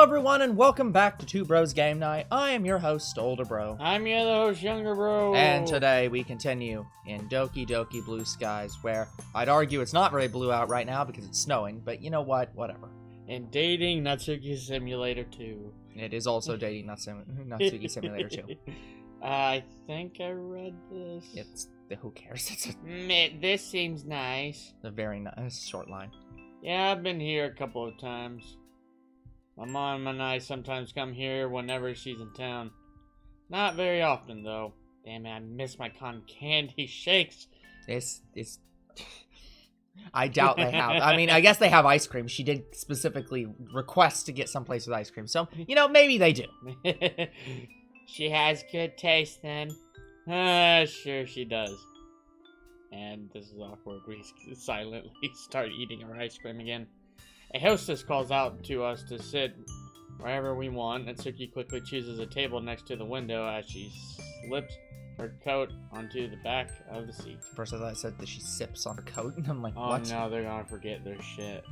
everyone, and welcome back to Two Bros Game Night. I am your host, Older Bro. I'm your other host, Younger Bro. And today we continue in Doki Doki Blue Skies, where I'd argue it's not very blue out right now because it's snowing, but you know what? Whatever. And dating Natsuki Simulator 2. It is also dating Natsuki Simulator 2. I think I read this. Who cares? It's This seems nice. a very nice short line. Yeah, I've been here a couple of times. My mom and I sometimes come here whenever she's in town. Not very often, though. Damn it, I miss my cotton candy shakes. It's I doubt they have. I mean, I guess they have ice cream. She did specifically request to get someplace with ice cream. So, maybe they do. She has good taste, then. Sure she does. And this is awkward. We silently start eating our ice cream again. A hostess calls out to us to sit wherever we want. Natsuki quickly chooses a table next to the window as she slips her coat onto the back of the seat. First I thought I said that she sips on her coat, and I'm like, oh, what? Oh no, they're gonna forget their shit.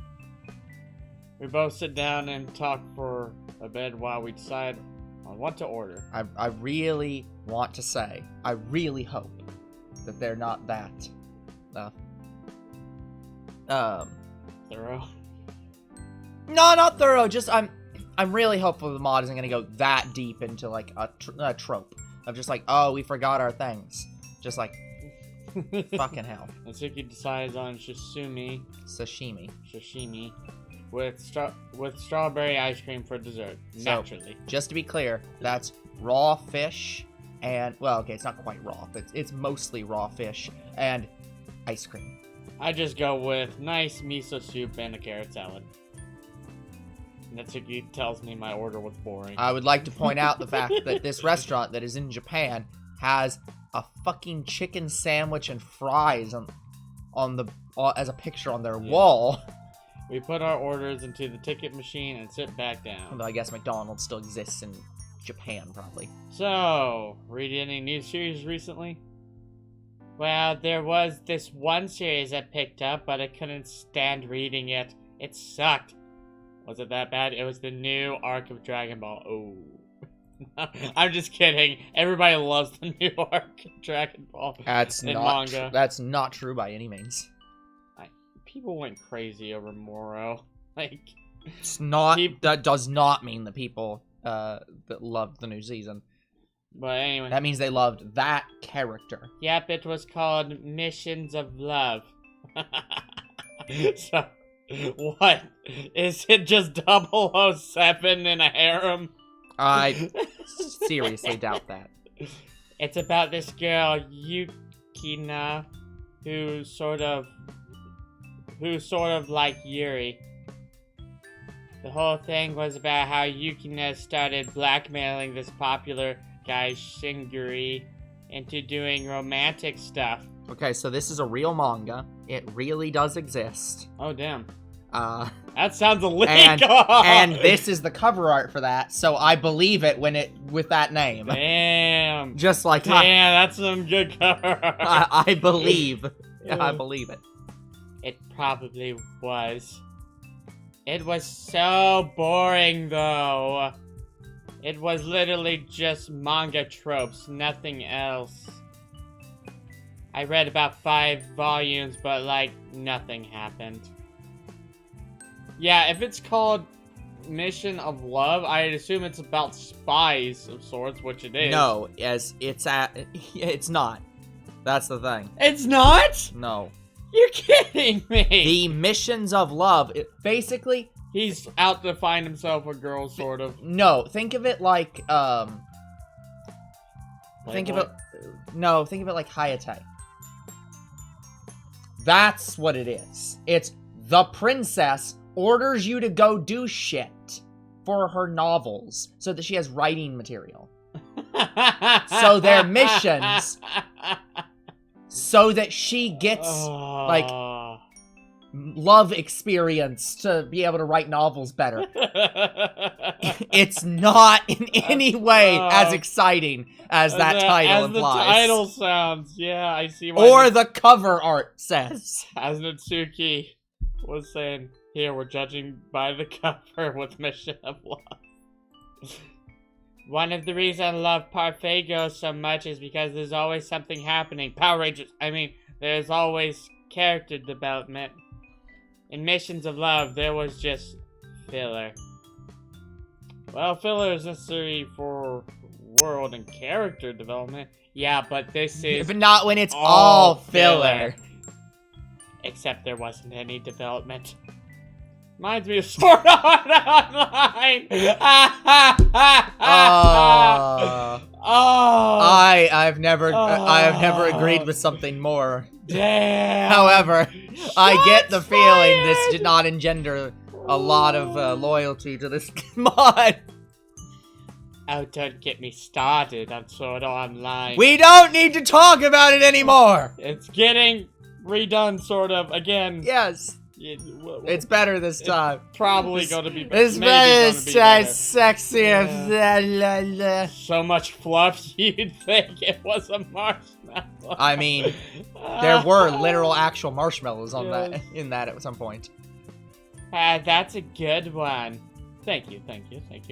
We both sit down and talk for a bit while we decide on what to order. I really want to say, I really hope that they're not that, thorough? No, not thorough, just I'm really hopeful the mod isn't gonna go that deep into, like, a trope of just like, oh, we forgot our things. Just like, fucking hell. Natsuki decides on sashimi with strawberry ice cream for dessert. Naturally. So, just to be clear, that's raw fish and, well, okay, it's not quite raw. It's mostly raw fish and ice cream. I just go with nice miso soup and a carrot salad. Natsuki tells me my order was boring. I would like to point out the fact that this restaurant that is in Japan has a fucking chicken sandwich and fries as a picture on their wall. We put our orders into the ticket machine and sit back down. Although I guess McDonald's still exists in Japan, probably. So, read any new series recently? Well, there was this one series I picked up, but I couldn't stand reading it. It sucked. Was it that bad? It was the new arc of Dragon Ball. Oh. I'm just kidding. Everybody loves the new arc of Dragon Ball manga. That's not true by any means. People went crazy over Moro. It's not. That does not mean the people that loved the new season. But anyway. That means they loved that character. Yep, it was called Missions of Love. So, what? Is it just 007 in a harem? I seriously doubt that. It's about this girl, Yukina, who's sort of like Yuri. The whole thing was about how Yukina started blackmailing this popular guy, Shingiri, into doing romantic stuff. Okay, so this is a real manga. It really does exist. Oh, damn. That sounds illegal! And this is the cover art for that, so I believe it with that name. Damn. Just like damn, that's some good cover art. I believe. I believe it. It probably was. It was so boring, though. It was literally just manga tropes, nothing else. I read about 5 volumes, but, like, nothing happened. Yeah, if it's called Mission of Love, I'd assume it's about spies of sorts, which it is. No, it's not. That's the thing. It's not? No. You're kidding me! The Missions of Love, basically... He's out to find himself a girl, sort of. No, think of it like, think of it like Hayate. That's what it is. It's the princess orders you to go do shit for her novels so that she has writing material. So their missions, so that she gets, like, love experience to be able to write novels better. It's not in any way as exciting as that title implies. As the title sounds, yeah, I see why. Or the cover art says. As Natsuki was saying, Here, we're judging by the cover with Mission of Love. One of the reasons I love Parfait Girls so much is because there's always something happening. Power Rangers, there's always character development. In Missions of Love, there was just filler. Well, filler is necessary for world and character development. Yeah, but this is... But not when it's all filler. Except there wasn't any development. Reminds me of Sword Art Online! I have never agreed with something more. Damn! However, I get the feeling this did not engender a lot of loyalty to this mod. Oh, don't get me started on Sword Art Online. We don't need to talk about it anymore! It's getting redone, sort of, again. Yes. It's better this time. Probably going to be better. It's better, sexy. Yeah. So much fluff, you'd think it was a marshmallow. I mean, there were literal actual marshmallows on that in that at some point. That's a good one. Thank you.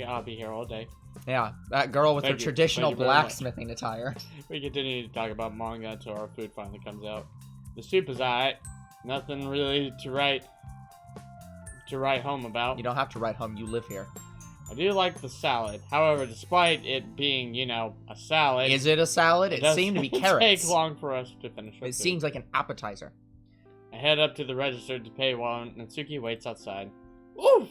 I'll be here all day. Yeah, that girl with her traditional blacksmithing attire. We continue to talk about manga until our food finally comes out. The soup is alright. Nothing really to write home about. You don't have to write home, you live here. I do like the salad. However, despite it being, a salad... Is it a salad? It seemed to be carrots. It take long for us to finish our food. Seems like an appetizer. I head up to the register to pay while Natsuki waits outside. Oof!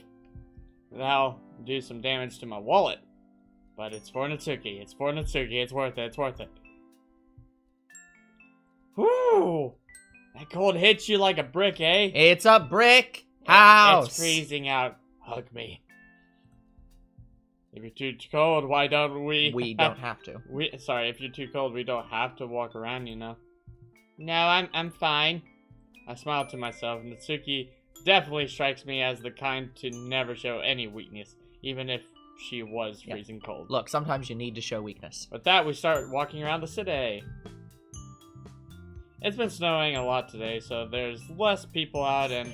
That'll do some damage to my wallet. But it's for Natsuki. It's worth it. Whoo! That cold hits you like a brick, eh? It's a brick house. It's freezing out. Hug me. If you're too cold, why don't we... We don't have to. Sorry, if you're too cold, we don't have to walk around, No, I'm fine. I smile to myself. Natsuki definitely strikes me as the kind to never show any weakness, even if she was freezing cold. Look, sometimes you need to show weakness. With that, we start walking around the city. It's been snowing a lot today, so there's less people out and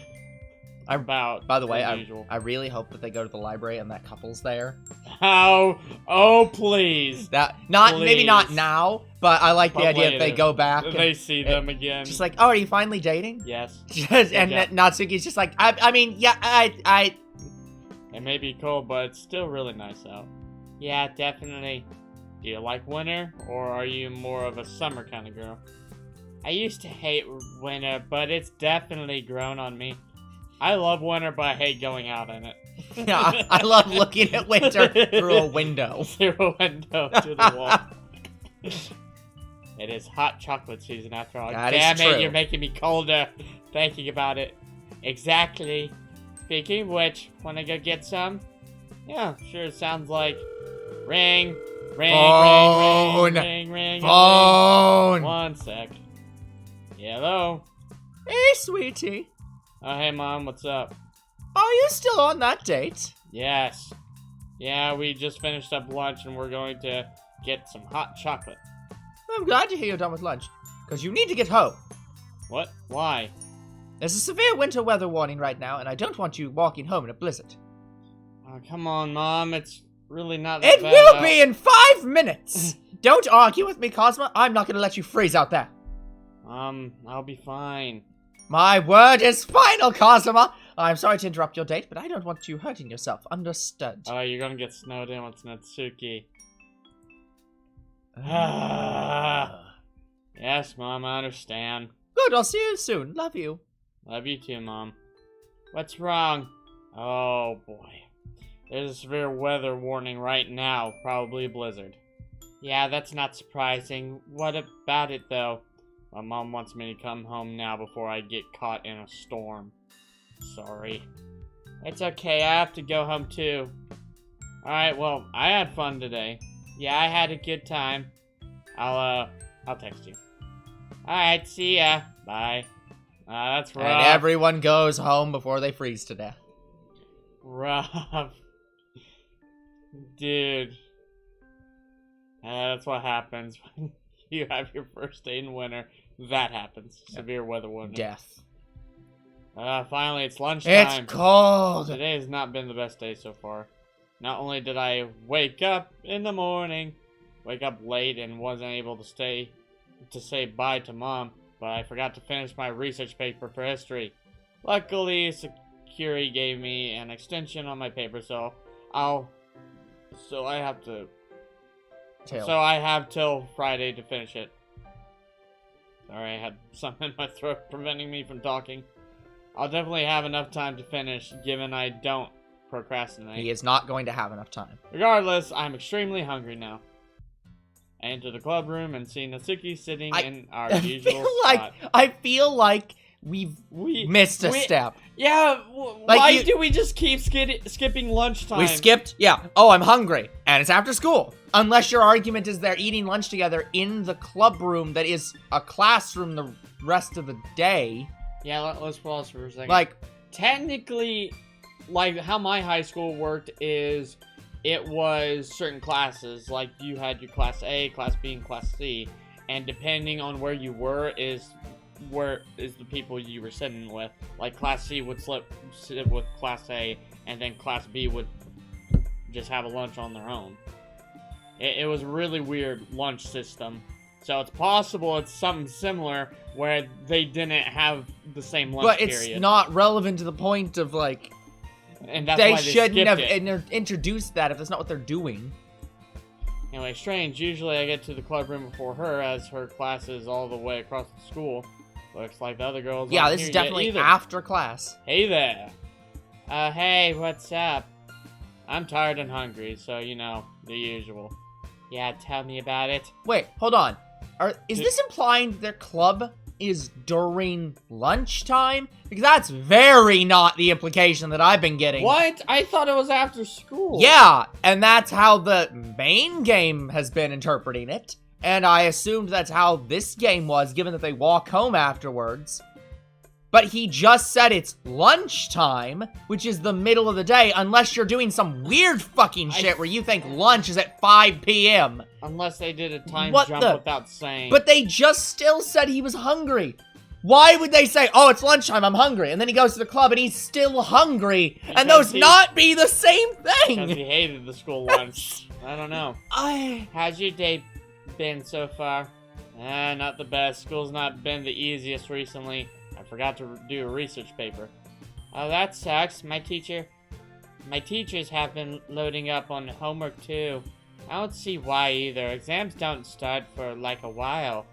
about. By the way, usual. I really hope that they go to the library and that couple's there. Oh, please. Maybe not now, but I like the idea if they go back. They see them again. Just like, oh, are you finally dating? Yes. And Natsuki's just like, I. It may be cold, but it's still really nice out. Yeah, definitely. Do you like winter, or are you more of a summer kind of girl? I used to hate winter, but it's definitely grown on me. I love winter, but I hate going out in it. Yeah, I love looking at winter through a window. Through a window to the wall. It is hot chocolate season after all. Damn it, you're making me colder thinking about it. Exactly. Speaking of which, wanna go get some? Yeah, sure, sounds like... Ring. Phone. One sec. Hello? Hey, sweetie. Oh, hey, Mom, what's up? Are you still on that date? Yes. Yeah, we just finished up lunch and we're going to get some hot chocolate. I'm glad to hear you're done with lunch, because you need to get home. What? Why? There's a severe winter weather warning right now, and I don't want you walking home in a blizzard. Oh, come on, Mom. It's really not that bad. It will be in 5 minutes! Don't argue with me, Cosmo. I'm not going to let you freeze out there. I'll be fine. My word is final, Cosmo. I'm sorry to interrupt your date, but I don't want you hurting yourself. Understood. Oh, you're gonna get snowed in with Natsuki. Yes, Mom, I understand. Good, I'll see you soon. Love you. Love you too, Mom. What's wrong? Oh, boy. There's a severe weather warning right now. Probably a blizzard. Yeah, that's not surprising. What about it, though? My mom wants me to come home now before I get caught in a storm. Sorry. It's okay, I have to go home too. Alright, well, I had fun today. Yeah, I had a good time. I'll text you. Alright, see ya. Bye. That's rough. And everyone goes home before they freeze to death. Rough. Dude. That's what happens when you have your first day in winter. That happens. Severe weather warning. Death. Finally, it's lunchtime. It's cold. Today has not been the best day so far. Not only did I wake up in the morning, wake up late and wasn't able to say bye to Mom, but I forgot to finish my research paper for history. Luckily, Security gave me an extension on my paper, so I have till Friday to finish it. Sorry, I had something in my throat preventing me from talking. I'll definitely have enough time to finish, given I don't procrastinate. He is not going to have enough time. Regardless, I'm extremely hungry now. I enter the club room and see Natsuki sitting in our usual spot. I feel like we missed a step. Yeah, why do we just keep skipping lunchtime? We skipped, yeah. Oh, I'm hungry, and it's after school. Unless your argument is they're eating lunch together in the club room that is a classroom the rest of the day. Yeah, let's pause for a second. Like, technically, like how my high school worked is it was certain classes. Like you had your class A, class B, and class C, and depending on where you were is the people you were sitting with. Like class C would sit with class A, and then class B would just have a lunch on their own. It was a really weird lunch system. So it's possible it's something similar where they didn't have the same lunch period. But it's not relevant to the point of, like, and that's they why shouldn't have skipped introduced that if that's not what they're doing. Anyway, strange. Usually I get to the club room before her, as her class is all the way across the school. Looks like the other girls Yeah, aren't this is here definitely yet either. after class. Hey there. Hey, what's up? I'm tired and hungry, so, you know, the usual. Yeah, tell me about it. Wait, hold on. Is this implying their club is during lunchtime? Because that's very not the implication that I've been getting. What? I thought it was after school. Yeah, and that's how the main game has been interpreting it. And I assumed that's how this game was, given that they walk home afterwards. But he just said it's lunchtime, which is the middle of the day, unless you're doing some weird fucking shit where you think lunch is at 5 p.m. Unless they did a time jump without saying. But they just still said he was hungry. Why would they say, oh, it's lunchtime, I'm hungry, and then he goes to the club and he's still hungry, and those not be the same thing? Because he hated the school lunch. I don't know. How's your day been so far? Not the best. School's not been the easiest recently. I forgot to do a research paper. Oh, that sucks. My teachers have been loading up on homework too. I don't see why either. Exams don't start for like a while.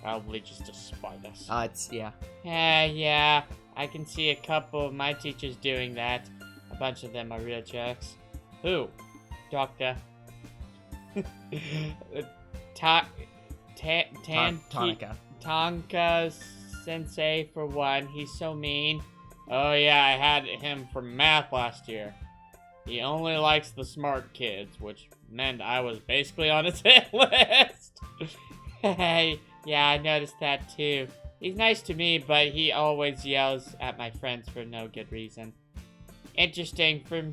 Probably just to spite us. Yeah. Yeah. I can see a couple of my teachers doing that. A bunch of them are real jerks. Who? Doctor. Tonica. Tonka Sensei for one. He's so mean. Oh yeah, I had him for math last year. He only likes the smart kids, which meant I was basically on his hit list. Hey, yeah, I noticed that too. He's nice to me, but he always yells at my friends for no good reason. Interesting for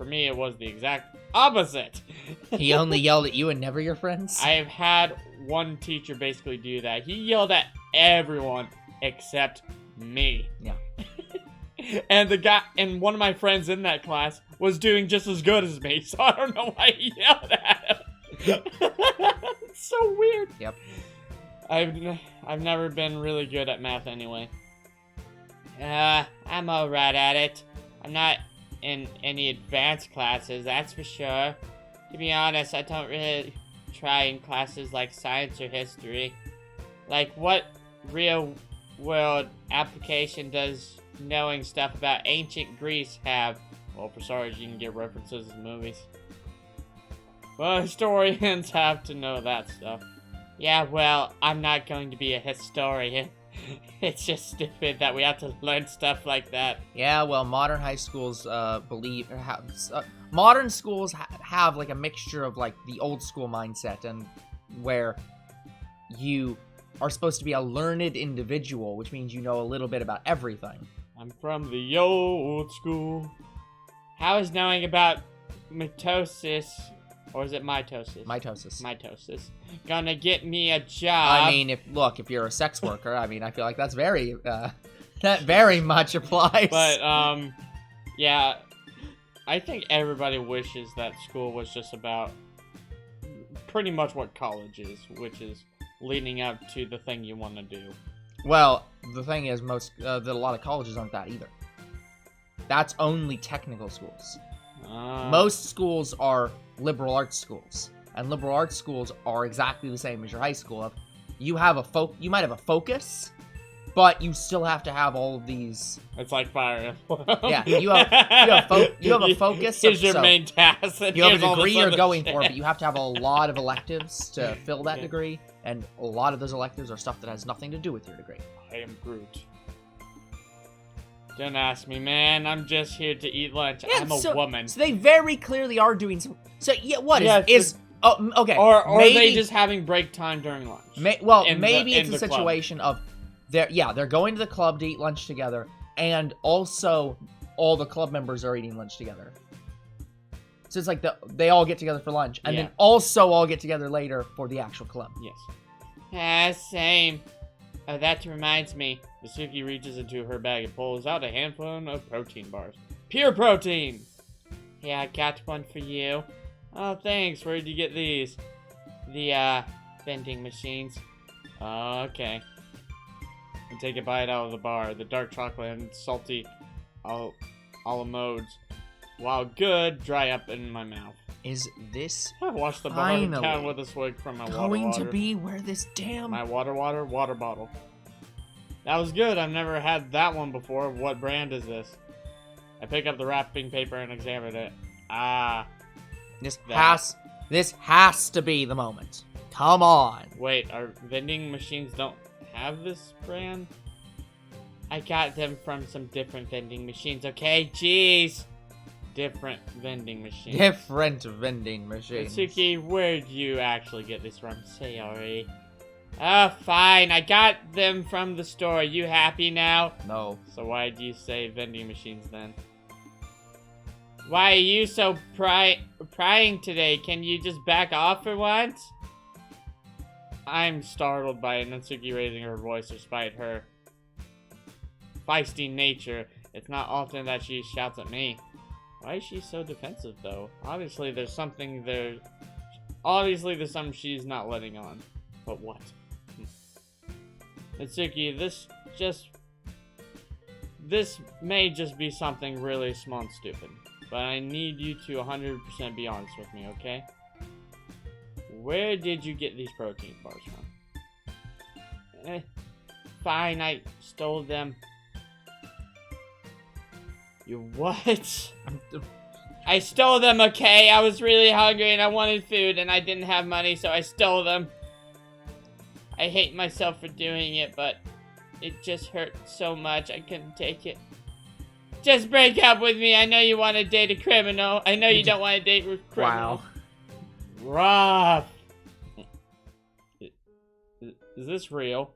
me, it was the exact opposite. He only yelled at you and never your friends? I have had one teacher basically do that. He yelled at everyone except me. Yeah. And one of my friends in that class was doing just as good as me, so I don't know why he yelled at him. It's so weird. Yep. I've never been really good at math anyway. I'm alright at it. I'm not in any advanced classes, that's for sure. To be honest, I don't really try in classes like science or history. Like, what real-world application does knowing stuff about ancient Greece have? Well, for starters, you can get references in movies. Well, historians have to know that stuff. Yeah, well, I'm not going to be a historian. It's just stupid that we have to learn stuff like that. Yeah, well, modern high schools modern schools have like a mixture of like the old school mindset and where you are supposed to be a learned individual, which means you know a little bit about everything. I'm from the old school. How is knowing about mitosis, or is it mitosis? Mitosis. Gonna get me a job? I mean, if you're a sex worker, I mean, I feel like that's very That very much applies. But, yeah, I think everybody wishes that school was just about pretty much what college is, which is leading up to the thing you want to do. Well, the thing is, that a lot of colleges aren't that either. That's only technical schools. Most schools are liberal arts schools, and liberal arts schools are exactly the same as your high school. You might have a focus, but you still have to have all of these. It's like Fire Emblem. Yeah, you have a focus. Here's your main task. You have a degree you're going for, but you have to have a lot of electives to fill that degree, and a lot of those electives are stuff that has nothing to do with your degree. I am Groot. Don't ask me, man. I'm just here to eat lunch. Yeah, I'm a woman. So they very clearly are doing some. So yeah, what Yeah, is? Oh, okay. Or maybe, are they just having break time during lunch? Maybe it's a situation of they're going to the club to eat lunch together, and also all the club members are eating lunch together. So it's like they all get together for lunch, and then also all get together later for the actual club. Yes. Same. That reminds me. Natsuki reaches into her bag and pulls out a handful of protein bars. Pure protein! Yeah, I got one for you. Oh, thanks. Where did you get these? The, vending machines. Oh, okay. And take a bite out of the bar. The dark chocolate and salty a la modes. While good, dry up in my mouth. Is this I washed the bar down with a swig from my going to be where this damn... My water bottle. That was good. I've never had that one before. What brand is this? I pick up the wrapping paper and examine it. This has to be the moment. Come on. Wait, our vending machines don't have this brand? I got them from some different vending machines, okay? Jeez. Different vending machines. Natsuki, where did you actually get this from? Sorry. Oh, fine. I got them from the store. You happy now? No. So why do you say vending machines then? Why are you so prying today? Can you just back off for once? I'm startled by Natsuki raising her voice despite her feisty nature. It's not often that she shouts at me. Why is she so defensive, though? Obviously, there's something there. Obviously, there's something she's not letting on. But what? Natsuki, this may just be something really small and stupid. But I need you to 100% be honest with me, okay? Where did you get these protein bars from? Fine, I stole them. You what? I stole them, okay? I was really hungry and I wanted food and I didn't have money, so I stole them. I hate myself for doing it, but it just hurt so much I couldn't take it. Just break up with me. I know you want to date a criminal. I know you don't want to date a criminal. Wow. Rough. Is this real?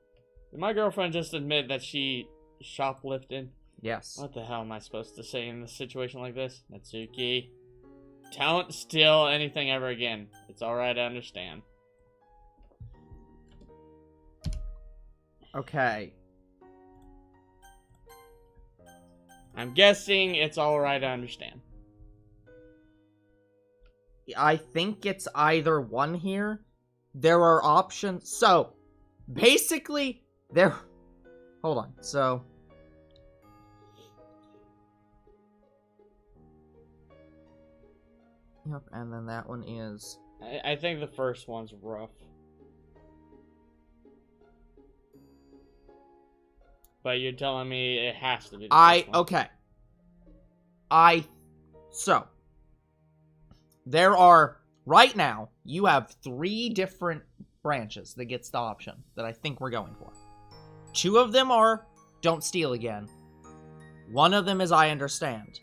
Did my girlfriend just admit that she shoplifted? Yes. What the hell am I supposed to say in a situation like this? Natsuki, don't steal anything ever again. It's alright, I understand. Okay. I'm guessing it's alright, I understand. I think it's either one here. There are options. So, basically, hold on. So, yep, and then that one is... I think the first one's rough. But you're telling me it has to be the first one. Okay. So, there are, right now, you have 3 different branches that gets the option that I think we're going for. 2 of them are, don't steal again. 1 of them is, I understand.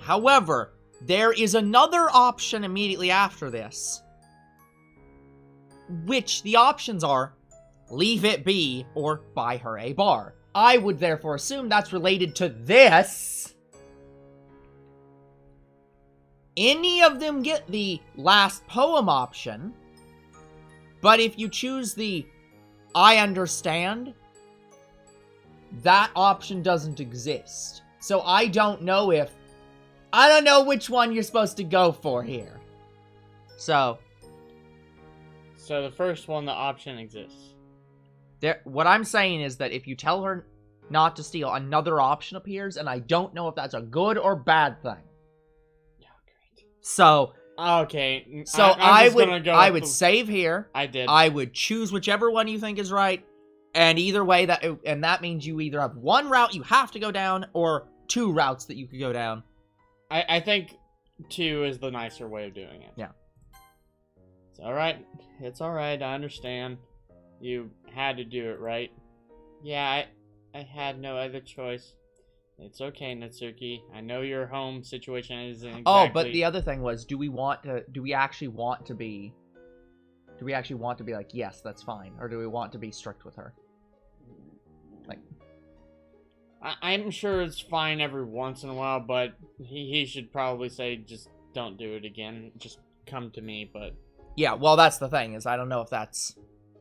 However, there is another option immediately after this, which the options are, leave it be, or buy her a bar. I would therefore assume that's related to this. Any of them get the last poem option, but if you choose the I understand, that option doesn't exist. So I don't know which one you're supposed to go for here. So the first one, the option exists. what I'm saying is that if you tell her not to steal, another option appears, and I don't know if that's a good or bad thing. Yeah, great. So okay. I would save here. I did. I would choose whichever one you think is right, and either way that means you either have one route you have to go down or two routes that you could go down. I think 2 is the nicer way of doing it. Yeah. It's alright. It's alright. I understand. You had to do it, right? Yeah, I had no other choice. It's okay, Natsuki. I know your home situation isn't exactly... Oh, but the other thing was, do we actually want to be like, yes, that's fine, or do we want to be strict with her? Like, I'm sure it's fine every once in a while, but he should probably say, just don't do it again. Just come to me, but... Yeah, well, that's the thing, is I don't know if that's...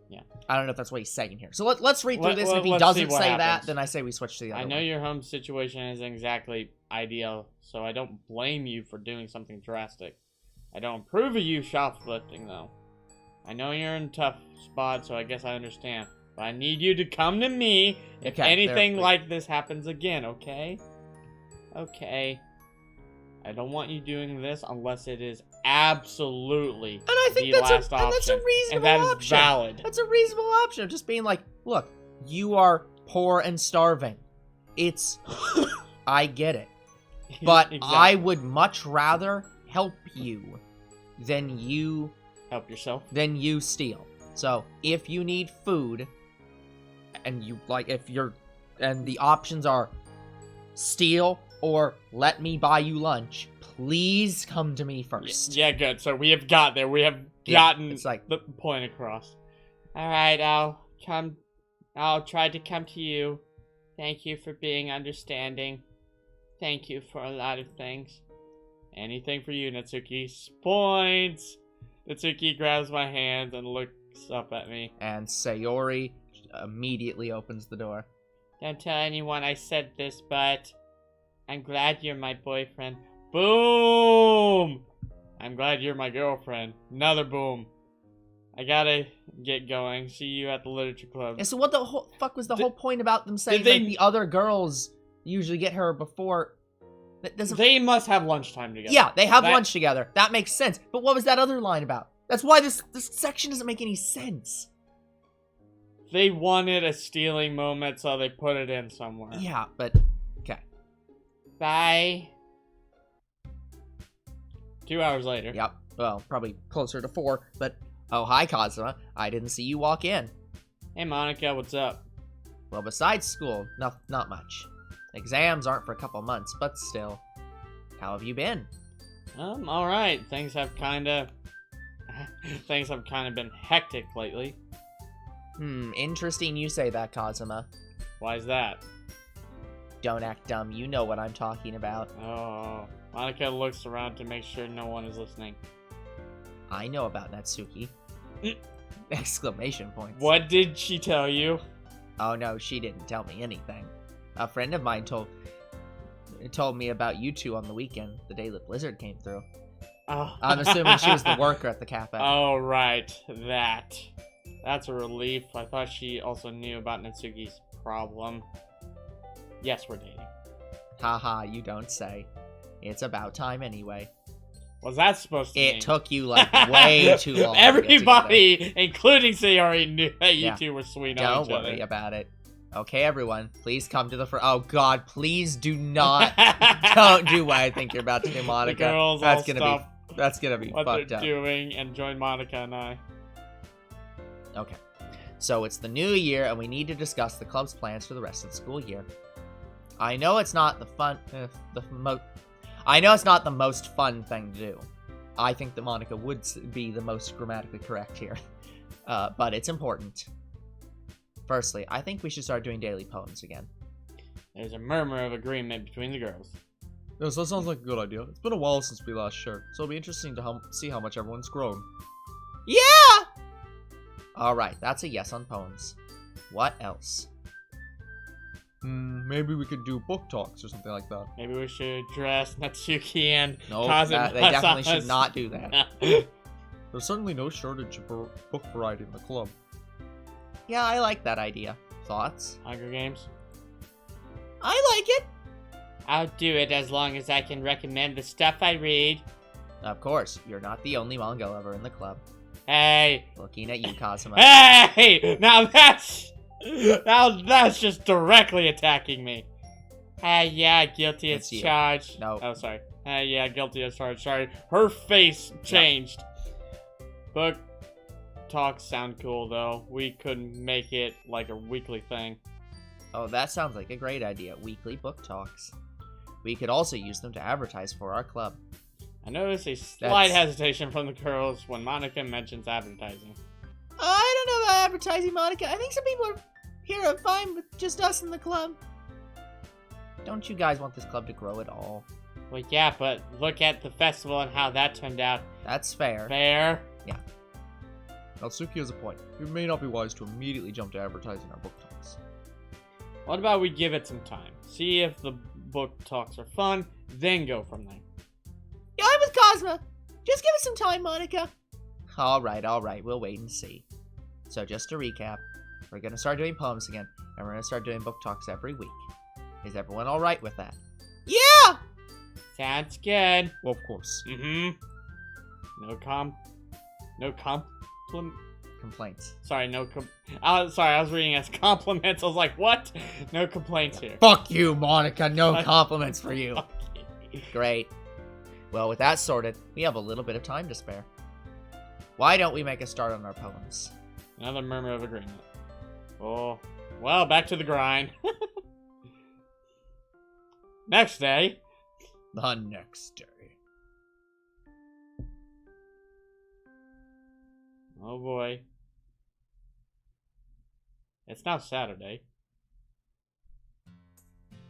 Yeah. I don't know if that's what he's saying here. So let's read through this, and if he doesn't say that, then I say we switch to the other one. I know your home situation isn't exactly ideal, so I don't blame you for doing something drastic. I don't approve of you shoplifting, though. I know you're in a tough spot, so I guess I understand. But I need you to come to me if anything like this happens again, okay? Okay. I don't want you doing this unless it is absolutely the last option. And that's a reasonable and that option. Is valid. That's a reasonable option of just being like, look, you are poor and starving. I get it. But exactly. I would much rather help you than you... Help yourself? Than you steal. So, if you need food, and and the options are steal or let me buy you lunch, please come to me first. Yeah, good. So we have got there. We have gotten it's like, the point across. Alright, I'll try to come to you. Thank you for being understanding. Thank you for a lot of things. Anything for you, Natsuki. Points! Natsuki grabs my hand and looks up at me. And Sayori immediately opens the door. Don't tell anyone I said this, but I'm glad you're my boyfriend. Boom! I'm glad you're my girlfriend. Another boom. I gotta get going. See you at the literature club. And so what the fuck was the whole point about them saying like the other girls usually get her before? They must have lunchtime together. Yeah, they have lunch together. That makes sense. But what was that other line about? That's why this section doesn't make any sense. They wanted a stealing moment, so they put it in somewhere. Yeah, but... Okay. Bye. 2 hours later. Yep. Well, probably closer to 4, but... Oh, hi, Kazuma. I didn't see you walk in. Hey, Monica, what's up? Well, besides school, not much. Exams aren't for a couple months, but still. How have you been? Alright. Things have kinda been hectic lately. Interesting you say that, Kazuma. Why is that? Don't act dumb, you know what I'm talking about. Oh. Monica looks around to make sure no one is listening. I know about Natsuki. Exclamation points. What did she tell you? Oh no, she didn't tell me anything. A friend of mine told me about you two on the weekend, the day the blizzard came through. Oh. I'm assuming she was the worker at the cafe. Oh, right. That's a relief. I thought she also knew about Natsuki's problem. Yes, we're dating. Haha, you don't say. It's about time anyway. What's that supposed to mean? It took you, like, way too long. Everybody, including Sayori, knew that you two were sweet on each other. Don't worry about it. Okay, everyone, please come to the front. Oh, God, please do not. Don't do what I think you're about to do, Monica. The girls that's all gonna be fucked up. What they're doing and join Monica and I. Okay. So it's the new year, and we need to discuss the club's plans for the rest of the school year. I know it's not I know it's not the most fun thing to do. I think that Monica would be the most grammatically correct here. But it's important. Firstly, I think we should start doing daily poems again. There's a murmur of agreement between the girls. Yes, that sounds like a good idea. It's been a while since we last shared, so it'll be interesting to see how much everyone's grown. Yeah! Alright, that's a yes on poems. What else? Maybe we could do book talks or something like that. Maybe we should dress Natsuki and No, Kazuma. they definitely should not do that. There's certainly no shortage of book variety in the club. Yeah, I like that idea. Thoughts? Hunger Games. I like it. I'll do it as long as I can recommend the stuff I read. Of course, you're not the only manga lover in the club. Hey! Looking at you, Kazuma. Hey! Now that's just directly attacking me. Yeah, guilty as It's you. charged. No. Oh, sorry. Yeah, guilty as charged. Sorry. Her face changed. Book talks sound cool, though. We could make it like a weekly thing. Oh, that sounds like a great idea. Weekly book talks. We could also use them to advertise for our club. I notice a slight hesitation from the girls when Monica mentions advertising. I don't know about advertising, Monica. I think some people here are fine with just us in the club. Don't you guys want this club to grow at all? Well, yeah, but look at the festival and how that turned out. That's fair. Fair? Yeah. Natsuki has a point. It may not be wise to immediately jump to advertising our book talks. What about we give it some time? See if the book talks are fun, then go from there. Yeah, I'm with Cosma. Just give us some time, Monica. All right. We'll wait and see. So just to recap, we're going to start doing poems again, and we're going to start doing book talks every week. Is everyone all right with that? Yeah! Sounds good. Well, of course. No Complaints. Sorry, sorry, I was reading as compliments. I was like, what? No complaints here. Fuck you, Monica. No compliments for you. Okay. Great. Well, with that sorted, we have a little bit of time to spare. Why don't we make a start on our poems? Another murmur of agreement. Oh, well, back to the grind. Next day. The next day. Oh boy. It's now Saturday.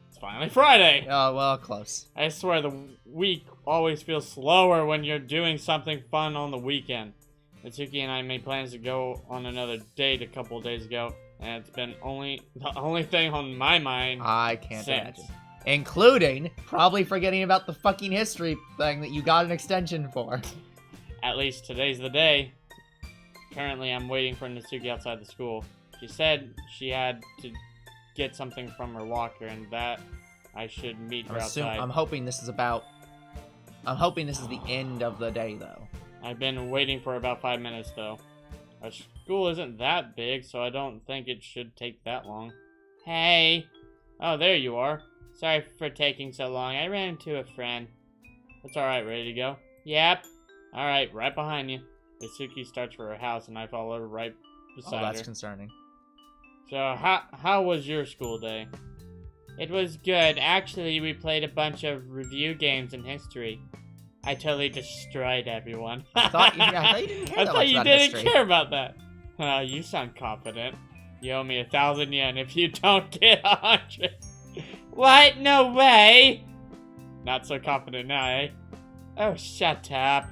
It's finally Friday! Oh, well, close. I swear the week always feels slower when you're doing something fun on the weekend. Natsuki and I made plans to go on another date a couple of days ago, and it's been the only thing on my mind I can't since. imagine. Including probably forgetting about the fucking history thing that you got an extension for. At least today's the day. Currently, I'm waiting for Natsuki outside the school. She said she had to get something from her locker and that I should meet her outside. I'm hoping this is the end of the day, though. I've been waiting for about 5 minutes, though. Our school isn't that big, so I don't think it should take that long. Hey! Oh, there you are. Sorry for taking so long. I ran into a friend. It's alright, ready to go? Yep. Alright, right behind you. Natsuki starts for her house, and I follow her right beside her. Oh, that's concerning. So, how was your school day? It was good. Actually, we played a bunch of review games in history. I totally destroyed everyone. I thought you didn't care that much about history. Care about that. You sound confident. You owe me 1,000 yen if you don't get 100. What? No way! Not so confident now, eh? Oh, shut up.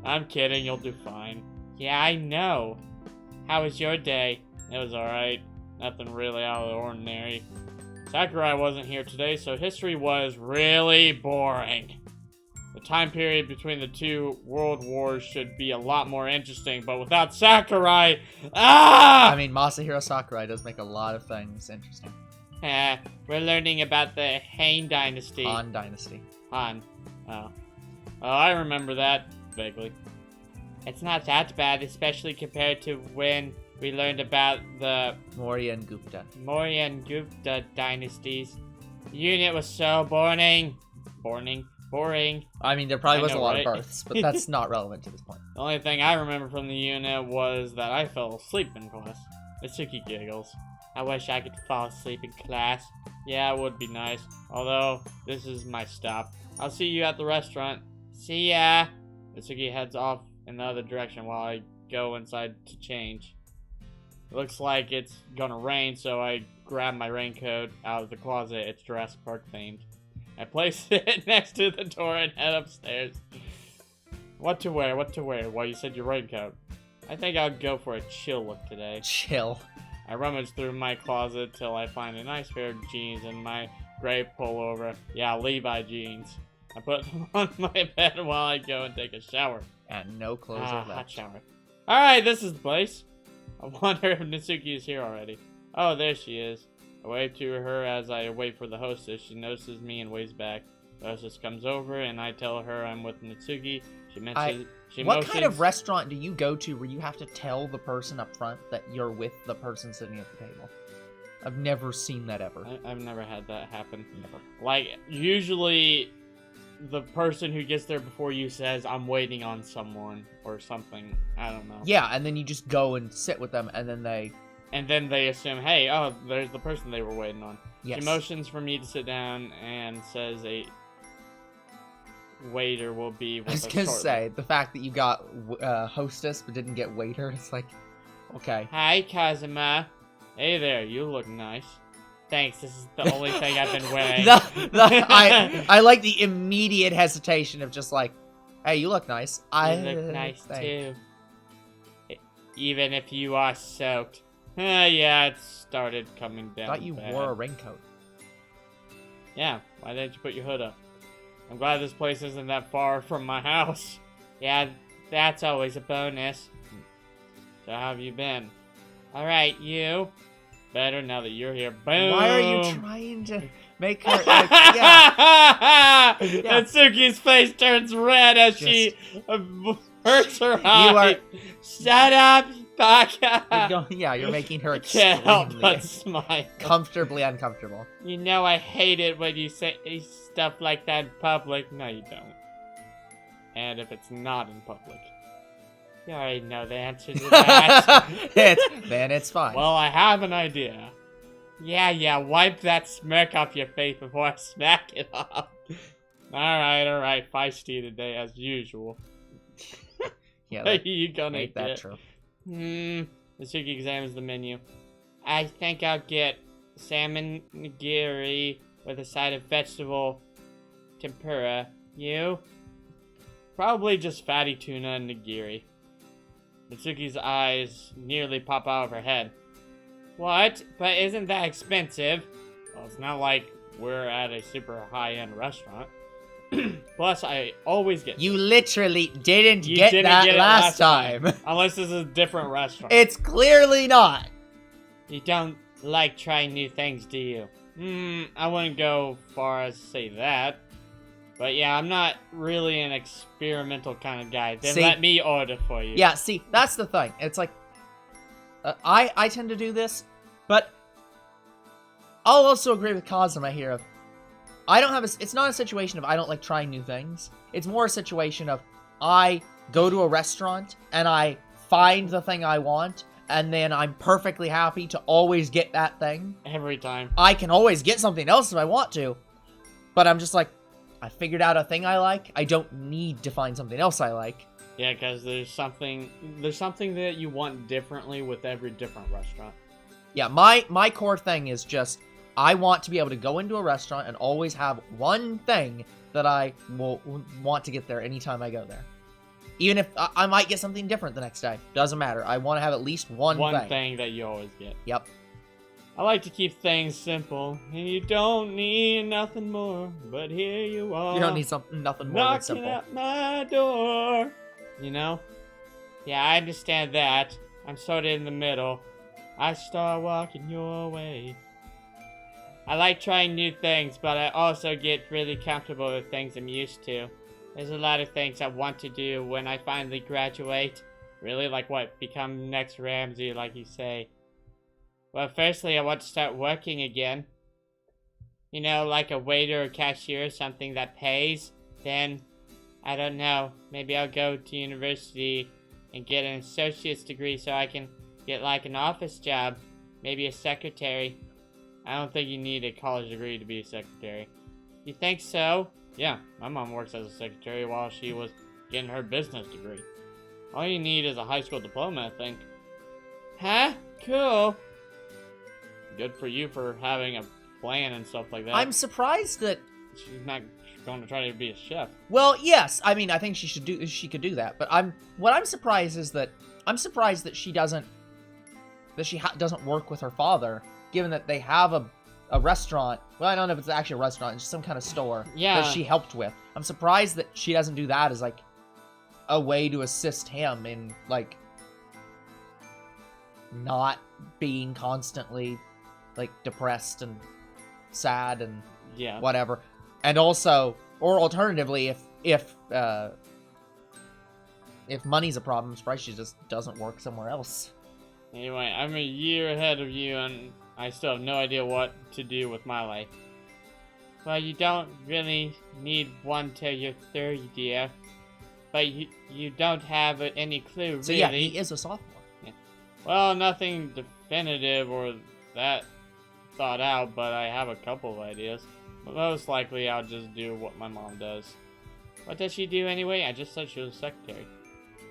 I'm kidding, you'll do fine. Yeah, I know. How was your day? It was alright. Nothing really out of the ordinary. Sakurai wasn't here today, so history was really boring. The time period between the two world wars should be a lot more interesting, but without Sakurai... I mean, Masahiro Sakurai does make a lot of things interesting. We're learning about the Han Dynasty. Han Dynasty. Han. Oh, I remember that. Vaguely. It's not that bad, especially compared to when we learned about the Maurya and Gupta dynasties. The unit was so boring. Boring. I mean, there probably was a lot right? of births, but that's not relevant to this point. The only thing I remember from the unit was that I fell asleep in class. Natsuki giggles. I wish I could fall asleep in class. Yeah, it would be nice. Although, this is my stop. I'll see you at the restaurant. See ya! Natsuki heads off in the other direction while I go inside to change. It looks like it's gonna rain, so I grab my raincoat out of the closet. It's Jurassic Park themed. I place it next to the door and head upstairs. What to wear? Well, you said your raincoat. I think I'll go for a chill look today. Chill. I rummage through my closet till I find a nice pair of jeans and my gray pullover. Yeah, Levi jeans. I put them on my bed while I go and take a shower. And no clothes are Hot left. shower. Alright, this is the place. I wonder if Natsuki is here already. Oh, there she is. I wave to her as I wait for the hostess. She notices me and waves back. The hostess comes over and I tell her I'm with Natsuki. What kind of restaurant do you go to where you have to tell the person up front that you're with the person sitting at the table? I've never seen that ever. I've never had that happen. Never. Like, usually the person who gets there before you says, I'm waiting on someone or something. I don't know. Yeah, and then you just go and sit with them, and then they... And then they assume, hey, oh, there's the person they were waiting on. Yes. She motions for me to sit down and says a waiter will be with I was us gonna shortly. say, the fact that you got hostess but didn't get waiter, it's like, okay. Hi, Kazuma. Hey there, you look nice. Thanks, this is the only thing I've been wearing. I like the immediate hesitation of just like, hey, you look nice. You look nice too. Even if you are soaked. Yeah, it started coming down. I thought you bad. wore a raincoat. Yeah, why didn't you put your hood up? I'm glad this place isn't that far from my house. Yeah, that's always a bonus. So how have you been? Alright, you. Better now that you're here. Boom! Why are you trying to make her, like, yeah. Natsuki's face turns red as she hurts her eye. Shut up, Baka! You're making her Can't help extremely but smile. comfortably uncomfortable. You know I hate it when you say stuff like that in public. No, you don't. And if it's not in public. You already know the answer to that. Then it's fine. Well, I have an idea. Yeah, wipe that smirk off your face before I smack it off. Alright, feisty today as usual. Yeah, What that, are you gonna ain't get? that true. Natsuki examines the menu. I think I'll get salmon nigiri with a side of vegetable tempura. You? Probably just fatty tuna and nigiri. Natsuki's eyes nearly pop out of her head. What? But isn't that expensive? Well, it's not like we're at a super high-end restaurant. Plus, I always get... You literally didn't get it last time. Unless this is a different restaurant. It's clearly not. You don't like trying new things, do you? I wouldn't go far as to say that. But yeah, I'm not really an experimental kind of guy. Then let me order for you. Yeah, see, that's the thing. It's like, I tend to do this, but I'll also agree with Kazuma here of, it's not a situation of I don't like trying new things. It's more a situation of I go to a restaurant and I find the thing I want, and then I'm perfectly happy to always get that thing. Every time. I can always get something else if I want to, but I'm just like, I figured out a thing I like. I don't need to find something else I like. Yeah, because there's something that you want differently with every different restaurant. Yeah, my core thing is just, I want to be able to go into a restaurant and always have one thing that I will want to get there anytime I go there. Even if I might get something different the next day. Doesn't matter. I want to have at least one thing that you always get. Yep. I like to keep things simple, and you don't need nothing more, but here you are. You don't need nothing more than simple. Knocking at my door. You know? Yeah, I understand that. I'm sort of in the middle. I start walking your way. I like trying new things, but I also get really comfortable with things I'm used to. There's a lot of things I want to do when I finally graduate. Really, like what? Become next Ramsey, like you say. Well, firstly, I want to start working again. You know, like a waiter or cashier, something that pays. Then, I don't know, maybe I'll go to university and get an associate's degree so I can get like an office job. Maybe a secretary. I don't think you need a college degree to be a secretary. You think so? Yeah, my mom works as a secretary while she was getting her business degree. All you need is a high school diploma, I think. Huh? Cool. Good for you for having a plan and stuff like that. I'm surprised that... She's not going to try to be a chef. Well, yes. I mean, I think she could do that. But what I'm surprised is that... I'm surprised that she doesn't that she doesn't work with her father, given that they have a restaurant. Well, I don't know if it's actually a restaurant. It's just some kind of store Yeah. that she helped with. I'm surprised that she doesn't do that as, like, a way to assist him in, like, not being constantly, like, depressed and sad and Yeah. whatever. And also, or alternatively, if money's a problem, I'm surprised she just doesn't work somewhere else. Anyway, I'm a year ahead of you, and I still have no idea what to do with my life. Well, you don't really need one till you're 30, dear. But you don't have any clue, really. So yeah, he is a sophomore. Well, nothing definitive or that thought out, but I have a couple of ideas. But most likely, I'll just do what my mom does. What does she do anyway? I just said she was a secretary.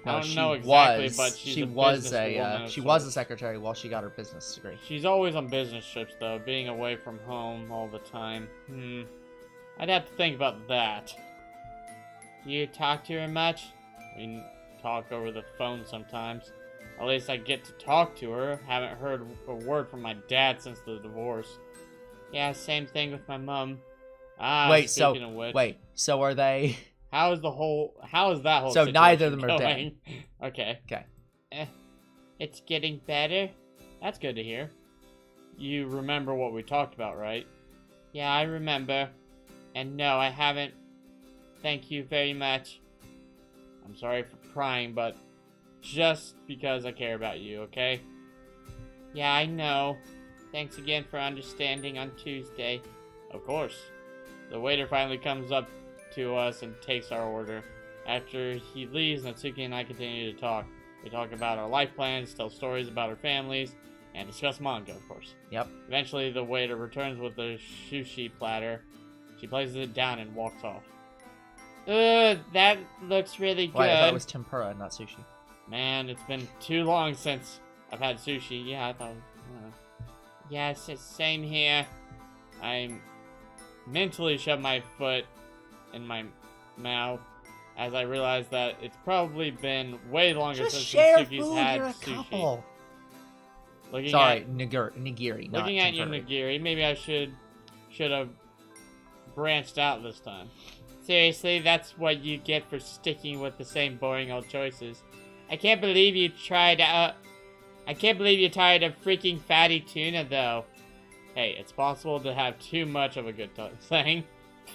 I don't know exactly, but she was a secretary while she got her business degree. She's always on business trips, though, being away from home all the time. I'd have to think about that. Do you talk to her much? We talk over the phone sometimes. At least I get to talk to her. Haven't heard a word from my dad since the divorce. Yeah, same thing with my mom. Speaking of which, so are they? How is that whole So situation neither of them are going? Okay. Okay. It's getting better. That's good to hear. You remember what we talked about, right? Yeah, I remember. And no, I haven't. Thank you very much. I'm sorry for crying, but just because I care about you, okay? Yeah, I know. Thanks again for understanding on Tuesday. Of course. The waiter finally comes up to us and takes our order. After he leaves, Natsuki and I continue to talk. We talk about our life plans, tell stories about our families, and discuss manga, of course. Yep. Eventually, the waiter returns with a sushi platter. She places it down and walks off. That looks really good. Wait, I thought it was tempura, not sushi. Man, it's been too long since I've had sushi. Yeah, I thought... Yes, it's same here. I mentally shoved my foot in my mouth as I realized that it's probably been way longer Just since share Natsuki's food, had you're a sushi. couple. Looking Nigiri, not looking at your tempura. nigiri, maybe I should have branched out this time. Seriously, that's what you get for sticking with the same boring old choices. I can't believe you tried I can't believe you're tired of freaking fatty tuna, though. Hey, it's possible to have too much of a good thing.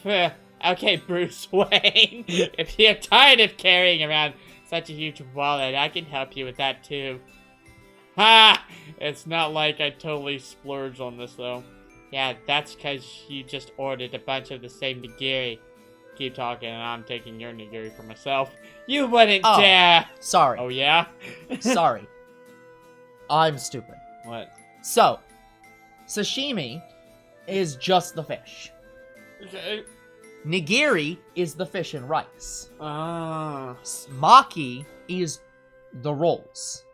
Okay, Bruce Wayne. If you're tired of carrying around such a huge wallet, I can help you with that, too. Ha! It's not like I totally splurged on this, though. Yeah, that's because you just ordered a bunch of the same nigiri. Keep talking, and I'm taking your nigiri for myself. You wouldn't dare! Sorry. Oh, yeah? Sorry. I'm stupid. What? So, sashimi is just the fish. Okay. Nigiri is the fish and rice. Ah. Maki is the rolls.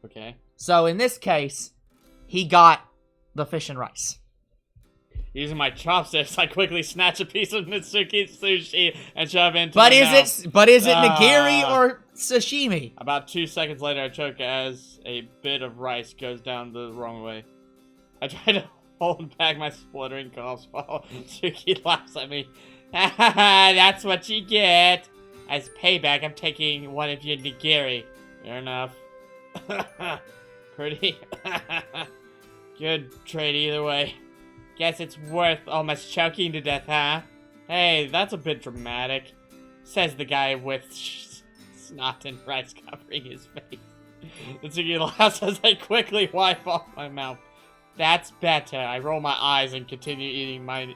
Okay. So in this case, he got the fish and rice. Using my chopsticks, I quickly snatch a piece of Natsuki's sushi and shove it into But my is mouth. it nigiri or sashimi? About 2 seconds later, I choke as a bit of rice goes down the wrong way. I try to hold back my spluttering coughs while Natsuki laughs at me. That's what you get. As payback, I'm taking one of your nigiri. Fair enough. Pretty. Good trade either way. Guess it's worth almost choking to death, huh? Hey, that's a bit dramatic, says the guy with snot and rice covering his face. Natsuki laughs as I quickly wipe off my mouth. That's better. I roll my eyes and continue eating my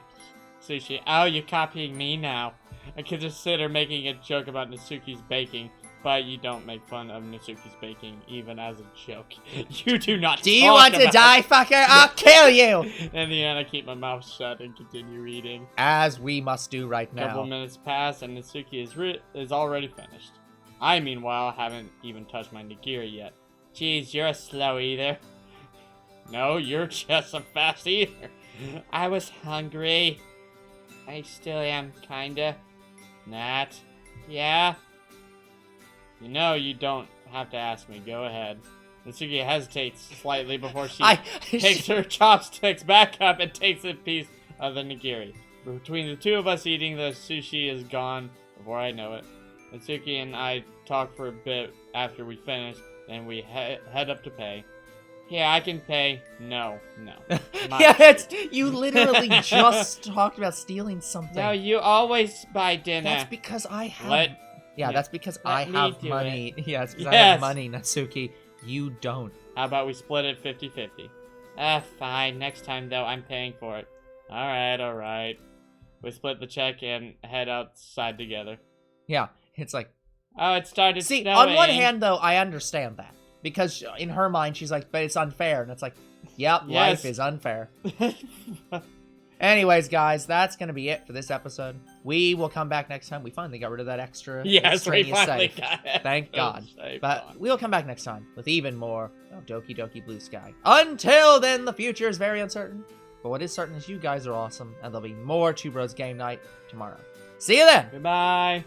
sushi. Oh, you're copying me now. I consider making a joke about Natsuki's baking, but you don't make fun of Natsuki's baking, even as a joke. You do not Do you want to die, fucker? I'll kill you! In the end, I keep my mouth shut and continue eating. As we must do right A couple now. minutes pass, and Natsuki is already finished. I, meanwhile, haven't even touched my nigiri yet. Geez, you're a slow eater. No, you're just a fast eater. I was hungry. I still am, kinda. Nat? Yeah? You know you don't have to ask me. Go ahead. Natsuki hesitates slightly before she I takes her chopsticks back up and takes a piece of the nigiri. Between the two of us eating, the sushi is gone before I know it. Natsuki and I talk for a bit after we finish, then we head up to pay. Yeah, I can pay. No. Yeah, you literally just talked about stealing something. No, you always buy dinner. That's because I have. That's because I me have do money. it. Yeah, it's because I Yes. have money, Natsuki. You don't. How about we split it 50-50? Fine. Next time, though, I'm paying for it. Alright. We split the check and head outside together. Yeah, it's like. Oh, it started See, snowing. on one hand, though, I understand that. Because in her mind, she's like, but it's unfair. And it's like, yep, Yes. life is unfair. Anyways, guys, that's going to be it for this episode. We will come back next time. We finally got rid of that extra Yes, we extraneous finally safe. got it. Thank God. Safe But on. we'll come back next time with even more of Doki Doki Blue Sky. Until then, the future is very uncertain. But what is certain is you guys are awesome, and there'll be more Two Bros Game Night tomorrow. See you then! Goodbye.